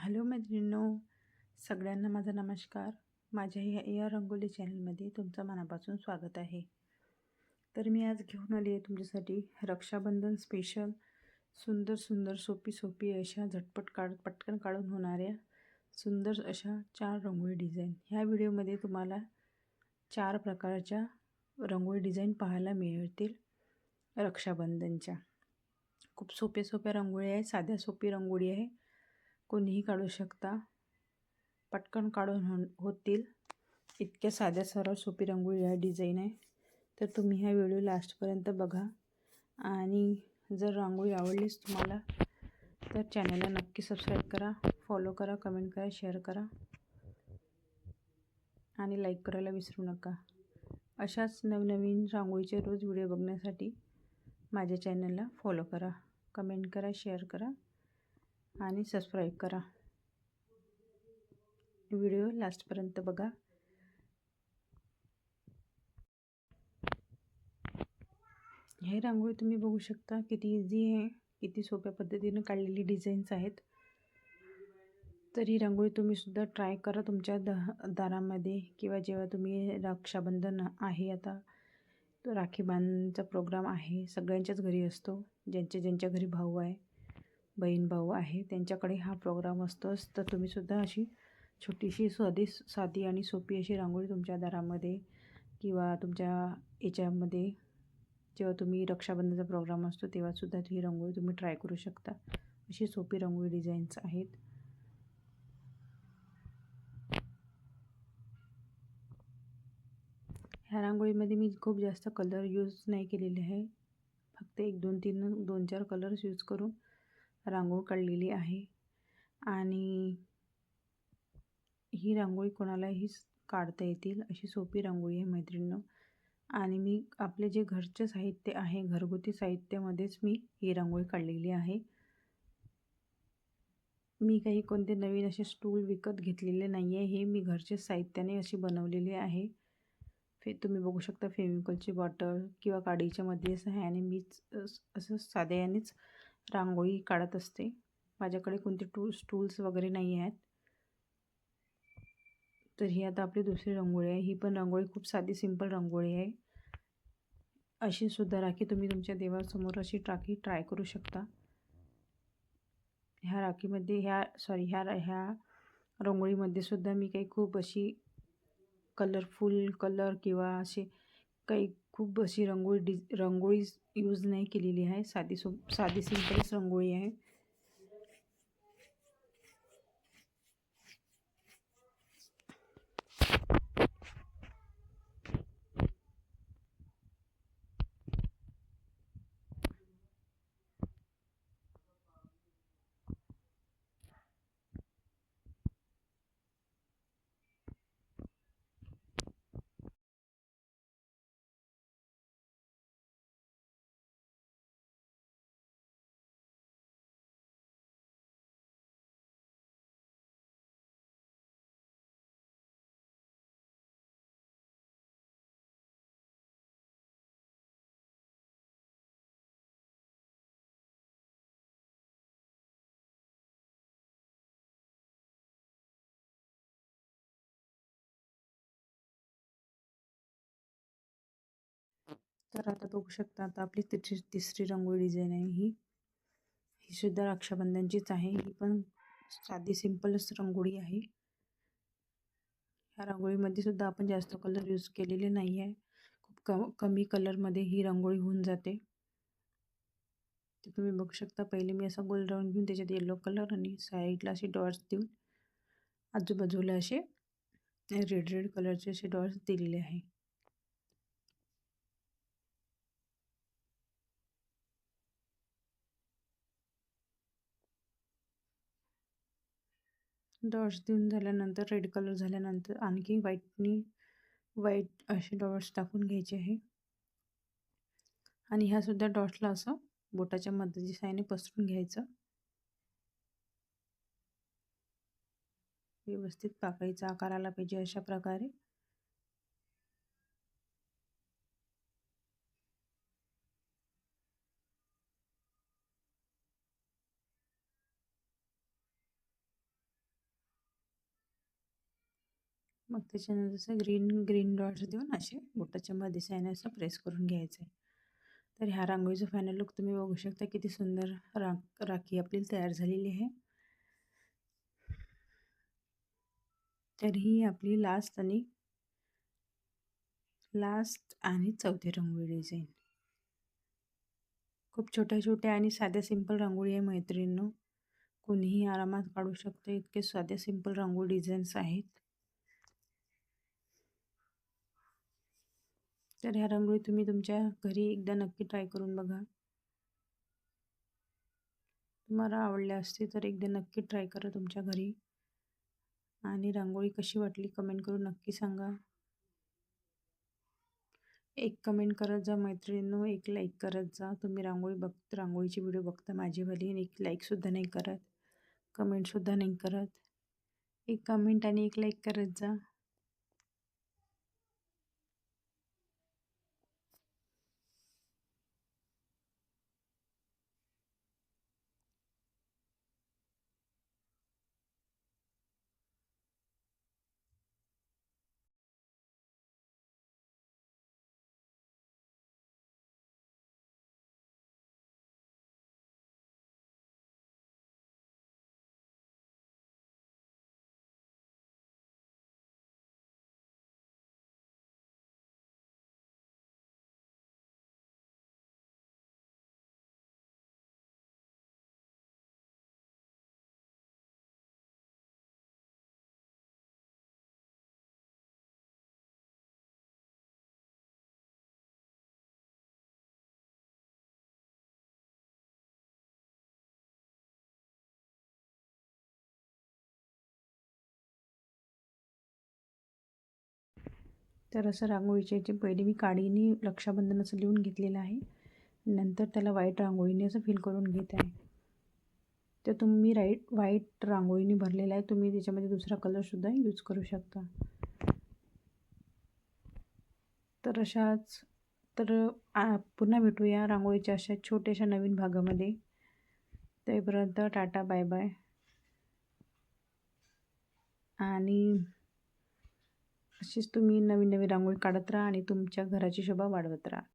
Hello मैत्रिणींनो, सगळ्यांना माझा नमस्कार. माझ्या या रंगोली चॅनलमध्ये तुमचं मनापासून स्वागत आहे. तर मी आज घेऊन आली आहे तुमच्यासाठी रक्षाबंधन स्पेशल सुंदर सुंदर सोपी अशा पटकन काढून होणाऱ्या सुंदर अशा 4 रंगोळी डिझाईन. ह्या व्हिडिओमध्ये तुम्हाला 4 प्रकारच्या रंगोळी डिझाईन पाहायला मिळतील. रक्षाबंधनच्या खूप सोप्या रंगोळी आहे, साध्या सोपी रंगोळी आहे, कोणीही काढू शकता, पटकन काढून होतील इतक्या साध्या सरळ सोपी रंगोळी आहे, डिझाईन आहे. तर तुम्ही ह्या व्हिडिओ लास्टपर्यंत बघा आणि जर रांगोळी आवडलीच तुम्हाला तर चॅनलला नक्की सबस्क्राईब करा, फॉलो करा, कमेंट करा, शेअर करा आणि लाईक करायला विसरू नका. अशाच नवनवीन रांगोळीचे रोज व्हिडिओ बघण्यासाठी माझ्या चॅनलला फॉलो करा, कमेंट करा, शेअर करा आणि सबस्क्राईब करा. व्हिडिओ लास्टपर्यंत बघा. हे रांगोळी तुम्ही बघू शकता किती इझी आहे, किती सोप्या पद्धतीने काढलेली डिझाईन्स आहेत. तर ही रांगोळी तुम्हीसुद्धा ट्राय करा तुमच्या दारामध्ये, किंवा जेव्हा तुम्ही रक्षाबंधन आहे, आता तो राखी बांधण्याचा प्रोग्राम आहे, सगळ्यांच्याच घरी असतो. ज्यांच्या घरी भाऊ आहे, बहीण भाऊ आहे, त्यांच्याकडे हा प्रोग्राम असतोच. तर तुम्हीसुद्धा अशी छोटीशी साधी आणि सोपी अशी रांगोळी तुमच्या दारामध्ये किंवा तुमच्या याच्यामध्ये जेव्हा तुम्ही रक्षाबंधनाचा प्रोग्राम असतो तेव्हासुद्धा ही रांगोळी तुम्ही ट्राय करू शकता. अशी सोपी रांगोळी डिझाईन्स आहेत. ह्या रांगोळीमध्ये मी खूप जास्त कलर यूज नाही केलेले आहे, फक्त 2-4 कलर्स यूज करून रांगोळी काढलेली आहे. आणि ही रांगोळी कोणालाही काढता येतील अशी सोपी रांगोळी आहे मैत्रिणींनो. आणि मी आपले जे घरचे साहित्य आहे, घरगुती साहित्यामध्येच मी ही रांगोळी काढलेली आहे. मी काही कोणते नवीन असे स्टूल विकत घेतलेले नाही आहे, हे मी घरच्या साहित्याने अशी बनवलेली आहे. तुम्ही बघू शकता फेविकॉलची बॉटल किंवा काडीच्या मध्ये असं आहे आणि मीच असं साध्या यानेच रांगोळी काढत असते. माझ्याकडे कोणते स्टूल्स वगैरे नाही आहेत. तर ही आता आपली दुसरी रांगोळी आहे. ही पण रांगोळी खूप साधी सिंपल रांगोळी आहे. अशी सुद्धा राखी तुम्ही तुमच्या देवासमोर अशी राखी ट्राय करू शकता. ह्या राखीमध्ये ह्या रांगोळीमध्ये सुद्धा मी काही खूप अशी कलरफुल कलर किंवा असे काही खूप अशी रांगोळी यूज नाही केलेली आहे. साधी सिंपलच रांगोळी आहे. तर आता बघू शकता, आता आपली तिसरी रांगोळी डिझाईन आहे. ही सुद्धा रक्षाबंधनचीच आहे. ही पण साधी सिंपलच रांगोळी आहे. ह्या रांगोळीमध्ये सुद्धा आपण जास्त कलर यूज केलेले नाही आहे. खूप कमी कलरमध्ये ही रांगोळी होऊन जाते. तर तुम्ही बघू शकता, पहिले मी असा गोल राऊंड घेऊन त्याच्यात येलो कलर आणि साईडला असे डॉट्स देऊन आजूबाजूला असे रेड कलरचे असे डॉट्स दिलेले आहे. डॉट्स देऊन झाल्यानंतर रेड कलर झाल्यानंतर आणखी व्हाईट असे डॉट्स टाकून घ्यायचे आहे. आणि ह्यासुद्धा डॉट्सला असं बोटाच्या मध्येच्या साईने पसरून घ्यायचं. व्यवस्थित पाकळीचा आकार आला पाहिजे अशा प्रकारे. मग त्याच्यानंतर असं ग्रीन ग्रीन डॉट्स देऊन असे बोटाच्या मध्ये दिसायला असं प्रेस करून घ्यायचं आहे. तर ह्या रांगोळीचा फायनल लुक तुम्ही बघू शकता, किती सुंदर राखी आपली तयार झालेली आहे. तर ही आपली लास्ट आणि चौथी रांगोळी डिझाईन. खूप छोट्या छोट्या आणि साध्या सिंपल रांगोळी आहे मैत्रिणींनो. कोणीही आरामात काढू शकतं, इतके साध्या सिंपल रांगोळी डिझाईन्स आहेत. तर ह्या रांगोळी तुम्ही तुमच्या घरी एकदा नक्की ट्राय करून बघा. तुम्हाला आवडल्या असते तर एकदा नक्की ट्राय करा तुमच्या घरी. आणि रांगोळी कशी वाटली कमेंट करून नक्की सांगा. एक कमेंट करत जा मैत्रिणींनो, एक लाईक करत जा. तुम्ही रांगोळीची व्हिडिओ बघता माझीवाली आणि एक लाईकसुद्धा नाही करत, कमेंटसुद्धा नाही करत. एक कमेंट आणि एक लाईक करत जा. तर असं रांगोळीच्या याची पहिले मी काडीने रक्षाबंधन असं लिहून घेतलेलं आहे. नंतर त्याला व्हाईट रांगोळीने असं फिल करून घेत आहे. तर तुम्ही व्हाईट रांगोळीने भरलेला आहे, तुम्ही त्याच्यामध्ये दुसरा कलरसुद्धा यूज करू शकता. तर पुन्हा भेटूया रांगोळीच्या अशा छोट्याशा नवीन भागामध्ये. तोपर्यंत टाटा बाय बाय. आणि अशीच तुम्ही नवीन नवीन रांगोळी काढत राहा आणि तुमच्या घराची शोभा वाढवत राहा.